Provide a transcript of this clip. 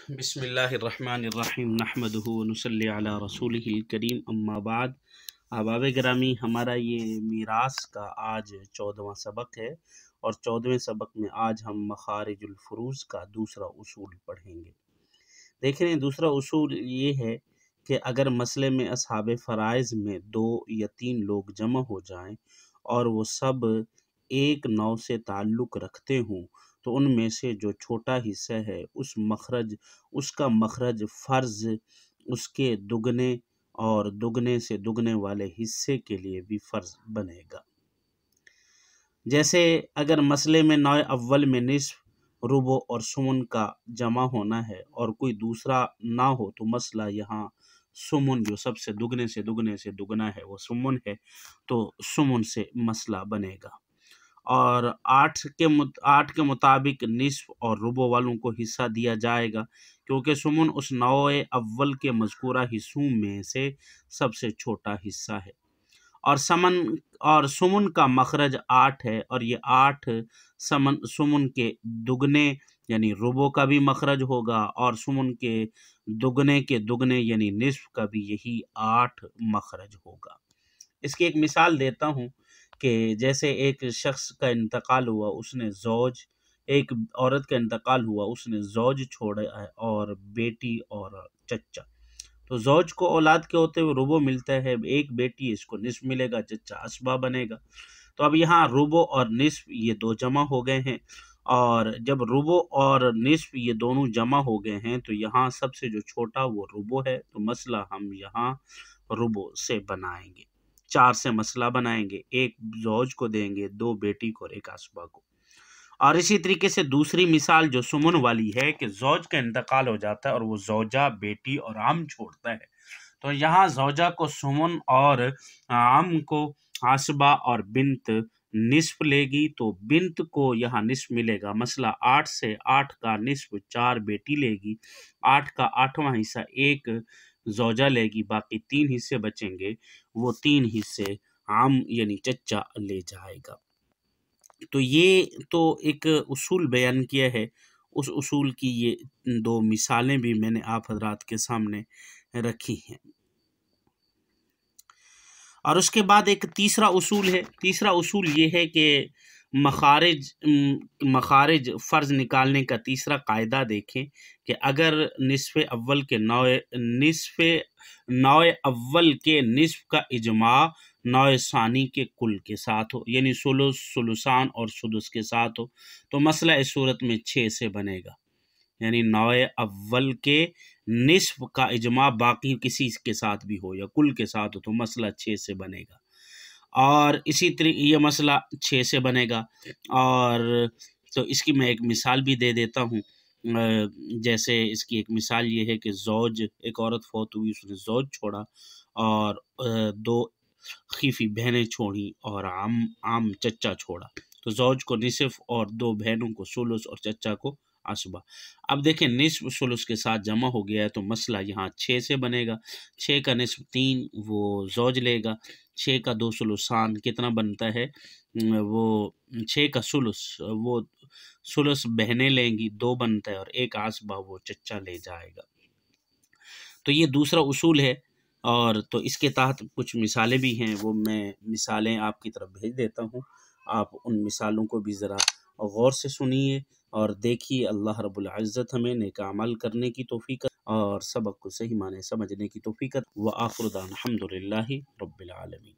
بسم اللہ الرحمن الرحیم نحمدہ ونصلی علی رسولہ الکریم اما بعد۔ احباب گرامی، ہمارا یہ میراث کا آج 14واں سبق ہے، اور 14ویں سبق میں آج ہم مخارج الفروض کا دوسرا اصول پڑھیں گے۔ دیکھ رہے ہیں، دوسرا اصول یہ ہے کہ اگر مسئلے میں اصحاب فرائض میں 2 یا 3 لوگ جمع ہو جائیں اور وہ سب ایک نوع سے تعلق رکھتے ہوں تو ان میں سے جو چھوٹا حصہ ہے اس کا مخرج فرض اس کے دگنے اور دگنے سے دگنے والے حصے کے لیے بھی فرض بنے گا۔ جیسے اگر مسئلے میں نوع اول میں نصف، ربع اور ثمن کا جمع ہونا ہے اور کوئی دوسرا نہ ہو تو مسئلہ یہاں ثمن جو سب سے دگنے سے دگنے سے دگنا ہے وہ ثمن ہے، تو ثمن سے مسئلہ بنے گا۔ اور 8 کے مطابق نصف اور ربع والوں کو حصہ دیا جائے گا، کیونکہ ثمن اس نوع اول کے مذکورہ حصوں میں سے سب سے چھوٹا حصہ ہے، اور ثمن کا مخرج 8 ہے، اور یہ 8 ثمن کے دگنے یعنی ربع کا بھی مخرج ہوگا، اور ثمن کے دگنے یعنی نصف کا بھی یہی 8 مخرج ہوگا۔ اس کی ایک مثال دیتا ہوں کہ جیسے ایک شخص کا انتقال ہوا، ایک عورت کا انتقال ہوا، اس نے زوج چھوڑا ہے اور بیٹی اور چچا۔ تو زوج کو اولاد کے ہوتے ہوئے ربع ملتا ہے، ایک بیٹی، اس کو نصف ملے گا، چچا اسبہ بنے گا۔ تو اب یہاں ربع اور نصف یہ 2 جمع ہو گئے ہیں، اور جب ربع اور نصف یہ دونوں جمع ہو گئے ہیں تو یہاں سب سے جو چھوٹا وہ ربع ہے، تو مسئلہ ہم یہاں ربع سے بنائیں گے۔ 4 سے مسئلہ بنائیں گے، 1 زوج کو دیں گے، 2 بیٹی کو اور 1 اسبہ کو۔ اور اسی طریقے سے دوسری مثال جو ثمن والی ہے کہ زوج کا انتقال ہو جاتا ہے اور وہ زوجہ، بیٹی اور عم چھوڑتا ہے، تو یہاں زوجہ کو ثمن اور عم کو اسبہ اور بنت نصف لے گی، تو بنت کو یہاں نصف ملے گا۔ مسئلہ 8 سے 8 کا نصف 4 بیٹی لے گی، 8 کا 8واں حصہ 1 زوجہ لے گی، باقی 3 حصے بچیں گے، وہ 3 حصے عم یعنی چچا لے جائے گا۔ تو یہ تو ایک اصول بیان کیا ہے، اس اصول کی یہ 2 مثالیں بھی میں نے آپ حضرات کے سامنے رکھی ہیں۔ اور اس کے بعد ایک تیسرا اصول ہے۔ تیسرا اصول یہ ہے کہ مخارج فرض نکالنے کا تیسرا قاعدہ دیکھیں کہ اگر نصف اول کے نصف کا اجماع نوع ثانی کے کل کے ساتھ ہو، یعنی ثلث، ثلثان اور سدس کے ساتھ ہو، تو مسئلہ اس صورت میں 6 سے بنے گا۔ یعنی نوع اول کے نصف کا اجماع باقی کسی کے ساتھ بھی ہو یا کل کے ساتھ ہو تو مسئلہ 6 سے بنے گا، اور اسی طریقے یہ مسئلہ 6 سے بنے گا۔ اور تو اس کی میں ایک مثال بھی دے دیتا ہوں۔ جیسے اس کی ایک مثال یہ ہے کہ ایک عورت فوت ہوئی، اس نے زوج چھوڑا اور 2 خیفی بہنیں چھوڑی اور عم چچا چھوڑا، تو زوج کو نصف اور 2 بہنوں کو ثلث اور چچا کو اسبہ۔ اب دیکھیں نصف ثلث کے ساتھ جمع ہو گیا ہے تو مسئلہ یہاں 6 سے بنے گا۔ 6 کا نصف 3 وہ زوج لے گا، 6 کا 2 ثلثان کتنا بنتا ہے، وہ 6 کا ثلث، وہ ثلث بہنیں لیں گی، 2 بنتا ہے، اور 1 اسبہ وہ چچا لے جائے گا۔ تو یہ دوسرا اصول ہے، اور تو اس کے تحت کچھ مثالیں بھی ہیں، وہ میں مثالیں آپ کی طرف بھیج دیتا ہوں، آپ ان مثالوں کو بھی ذرا غور سے سنیے اور دیکھیے۔ اللہ رب العزت ہمیں نیک عمل کرنے کی توفیق اور سبق کو صحیح معنی سمجھنے کی توفیق۔ وآخر دعوانا الحمدللہ رب العالمین۔